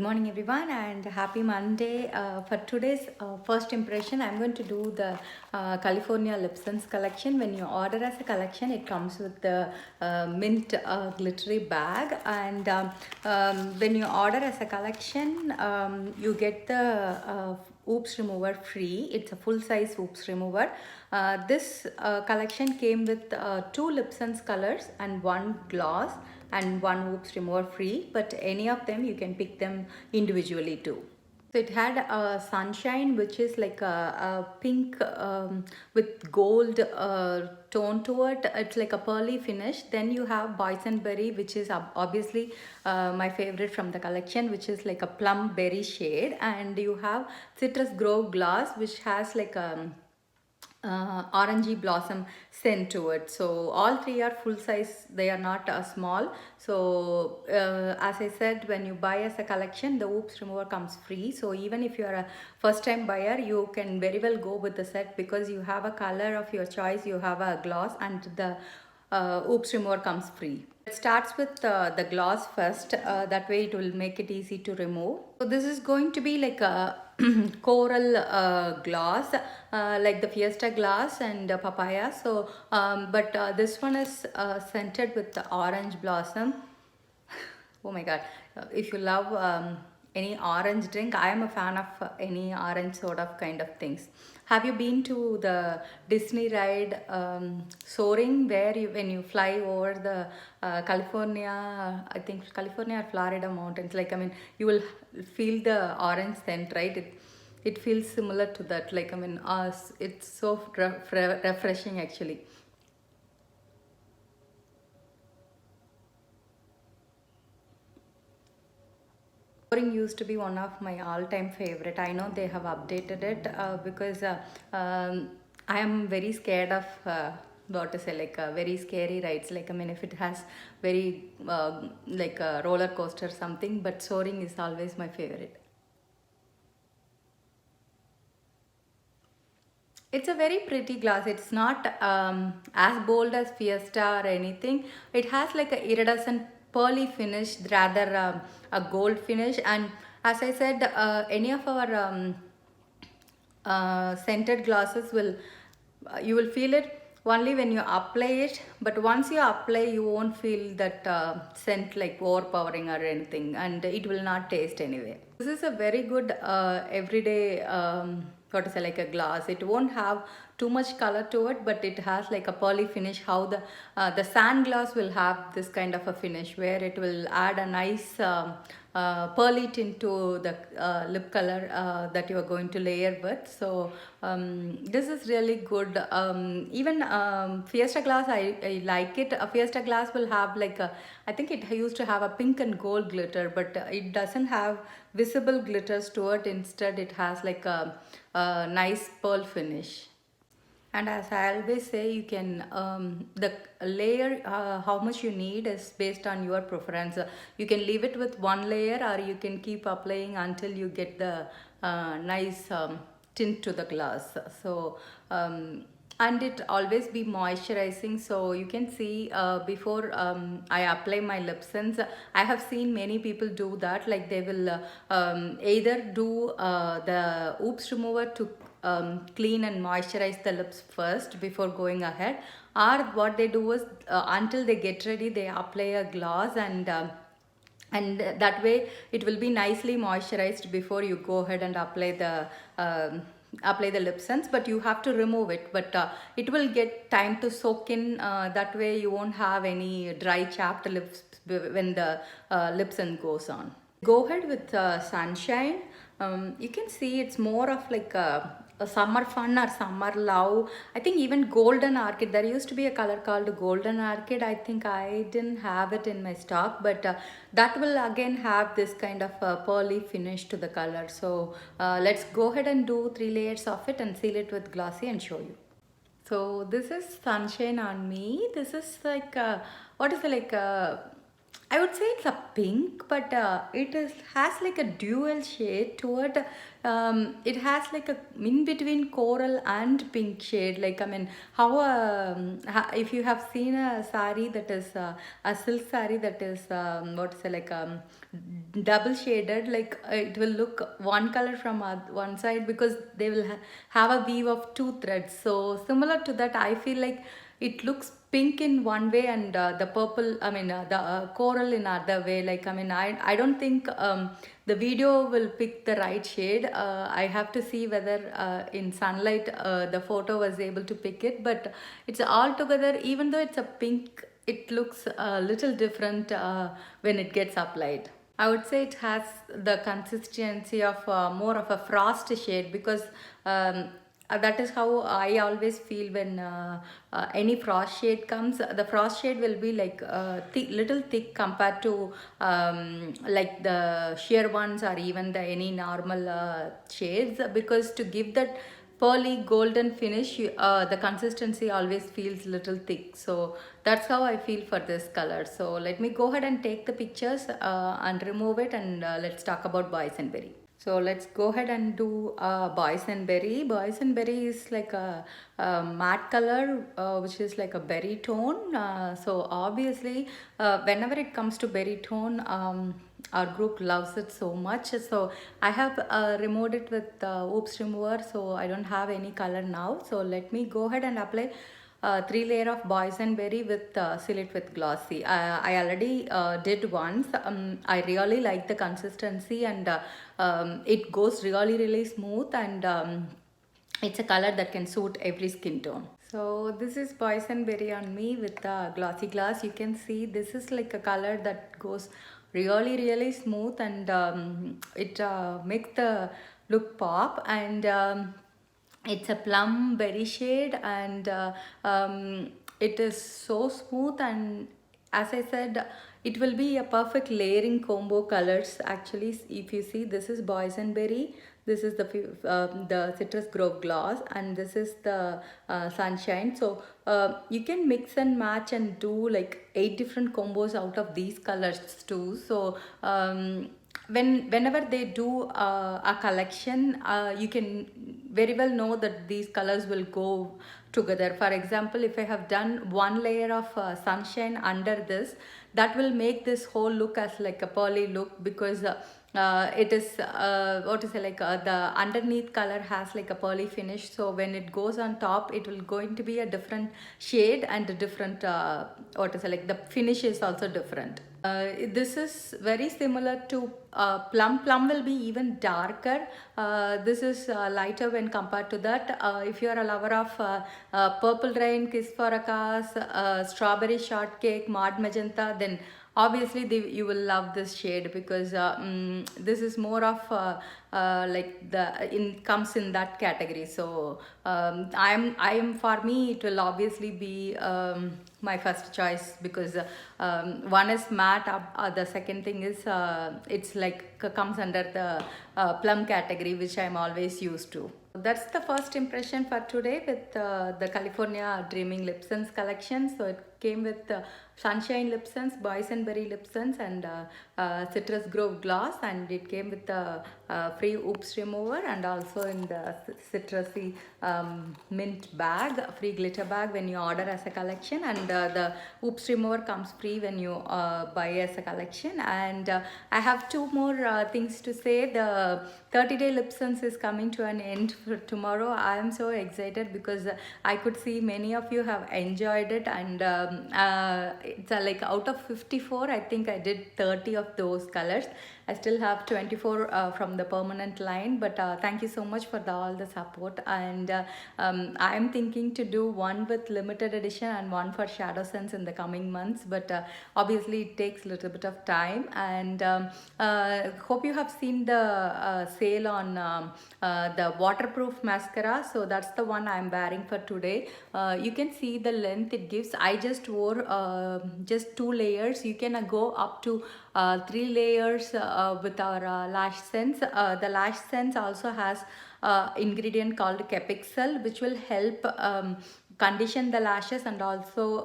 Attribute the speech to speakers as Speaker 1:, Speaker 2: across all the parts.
Speaker 1: Good morning everyone and happy Monday. For today's first impression, I'm going to do the California Lipsons collection. When you order as a collection, it comes with the mint glittery bag, and when you order as a collection, you get the oops remover free. It's a full size oops remover. This collection came with two Lipsons colors and one gloss and one oops remover free, but any of them you can pick them individually too. So it had a sunshine, which is like a pink with gold tone to it. It's like a pearly finish. Then you have boysenberry, which is obviously my favorite from the collection, which is like a plum berry shade. And you have citrus grove gloss, which has like a orangey blossom scent to it. So all three are full size, they are not small. So as I said, when you buy as a collection, the oops remover comes free. So even if you are a first time buyer, you can very well go with the set, because you have a color of your choice, you have a gloss, and the oops remover comes free. It starts with the gloss first, that way it will make it easy to remove. So this is going to be like a coral gloss, like the Fiesta glass and papaya. So but this one is scented with the orange blossom. Oh my god, if you love any orange drink, I am a fan of any orange sort of kind of things. Have you been to the Disney ride Soaring, where when you fly over the California, I think California or Florida mountains, like, I mean, you will feel the orange scent, right? It feels similar to that. Like, I mean, it's so refreshing actually. Boring used to be one of my all-time favorite. I know they have updated it because I am very scared of what to say, like very scary rides. Like, I mean, if it has very like a roller coaster or something, but Soaring is always my favorite. It's a very pretty glass. It's not as bold as Fiesta or anything. It has like a iridescent pearly finish, rather a gold finish. And as I said, any of our scented glosses will, you will feel it only when you apply it. But once you apply, you won't feel that scent like overpowering or anything, and it will not taste anyway. This is a very good everyday what to say, like a glass. It won't have too much color to it, but it has like a pearly finish. How the sand glass will have this kind of a finish, where it will add a nice pearly tint to the lip color that you are going to layer with. So this is really good. Even Fiesta glass, I like it. A Fiesta glass will have like a, I think it used to have a pink and gold glitter, but it doesn't have visible glitters to it. Instead, it has like a nice pearl finish. And as I always say, you can the layer how much you need is based on your preference. You can leave it with one layer, or you can keep applying until you get the nice tint to the glass. So and it always be moisturizing. So you can see before I apply my Lipsons, I have seen many people do that. Like, they will either do the oops remover to clean and moisturize the lips first before going ahead, or what they do is until they get ready, they apply a gloss, and that way it will be nicely moisturized before you go ahead and apply the Lipsons. But you have to remove it, but it will get time to soak in. That way you won't have any dry chapped lips when the Lipson goes on. Go ahead with Sunshine. You can see it's more of like a summer fun or summer love. I think even Golden Orchid, there used to be a color called Golden Orchid. I think I didn't have it in my stock, but that will again have this kind of pearly finish to the color. So let's go ahead and do 3 layers of it and seal it with glossy and show you. So this is Sunshine on me. This is like what is it, like I would say it's a pink, but has like a dual shade toward. It has like a in between coral and pink shade. Like, I mean, if you have seen a sari that is a silk sari that is what to say, like double shaded, like it will look one color from one side because they will have a weave of two threads. So similar to that, I feel like it looks pink in one way and the purple, I mean the coral in other way. Like, I mean, I don't think the video will pick the right shade. I have to see whether in sunlight the photo was able to pick it, but it's all together, even though it's a pink, it looks a little different when it gets applied. I would say it has the consistency of more of a frost shade because that is how I always feel when any frost shade comes. The frost shade will be like little thick compared to like the sheer ones or even the any normal shades, because to give that pearly golden finish, the consistency always feels little thick. So that's how I feel for this color. So let me go ahead and take the pictures and remove it, and let's talk about boysenberry. So let's go ahead and do boysenberry. Boysenberry is like a matte color which is like a berry tone. So obviously whenever it comes to berry tone, our group loves it so much. So I have removed it with oops remover, so I don't have any color now. So let me go ahead and apply 3 layer of boysenberry with seal it with glossy. I already did once. I really like the consistency, and it goes really smooth, and it's a color that can suit every skin tone. So this is boysenberry on me with glossy glass. You can see this is like a color that goes really smooth, and it makes the look pop, and it's a plum berry shade, and it is so smooth, and as I said, it will be a perfect layering combo colors. Actually, if you see, this is boysenberry, this is the citrus grove gloss, and this is the sunshine. So you can mix and match and do like 8 different combos out of these colors too. So whenever they do a collection, you can very well know that these colors will go together. For example, if I have done 1 layer of sunshine under this, that will make this whole look as like a pearly look, because it is what is it, like the underneath color has like a pearly finish. So when it goes on top, it will going to be a different shade and a different what is it, like the finish is also different. This is very similar to plum. Plum will be even darker. This is lighter when compared to that. If you are a lover of purple rain, kiss for a cause, strawberry shortcake, maud magenta, then obviously you will love this shade, because this is more of like the comes in that category. So I am for me, it will obviously be my first choice, because one is matte, the second thing is it's like comes under the plum category, which I'm always used to. That's the first impression for today with the California Dreaming Lip Sense collection. So it came with Sunshine Lip Sense, Boysenberry Lip Sense, and Citrus Grove Gloss, and it came with the free oops remover, and also in the citrusy mint bag, free glitter bag when you order as a collection, and the oops remover comes free when you buy as a collection. And I have 2 more things to say. The 30-day lip sense is coming to an end for tomorrow. I am so excited because I could see many of you have enjoyed it, and it's like out of 54, I think I did 30 of those colors. I still have 24 from the permanent line, but thank you so much for all the support. And I am thinking to do one with limited edition and one for Shadow Sense in the coming months, but obviously it takes a little bit of time. And hope you have seen the sale on the waterproof mascara. So that's the one I'm wearing for today. You can see the length it gives. I just wore just 2 layers. You can go up to 3 layers with our lash sense. The lash sense also has ingredient called Capixel, which will help condition the lashes, and also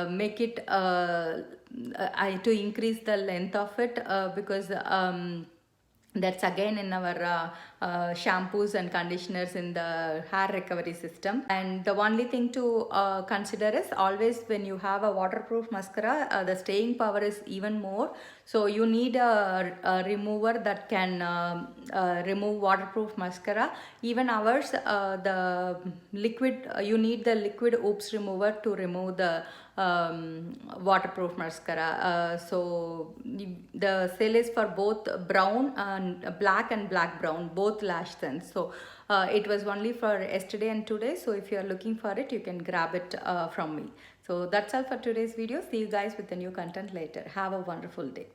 Speaker 1: make it to increase the length of it, because that's again in our shampoos and conditioners in the hair recovery system. And the only thing to consider is, always when you have a waterproof mascara, the staying power is even more. So you need a remover that can remove waterproof mascara. Even ours, the liquid, you need the liquid oops remover to remove the waterproof mascara. So the sale is for both brown and black and black brown, both lash scents. So it was only for yesterday and today. So if you are looking for it, you can grab it from me. So that's all for today's video. See you guys with the new content later. Have a wonderful day.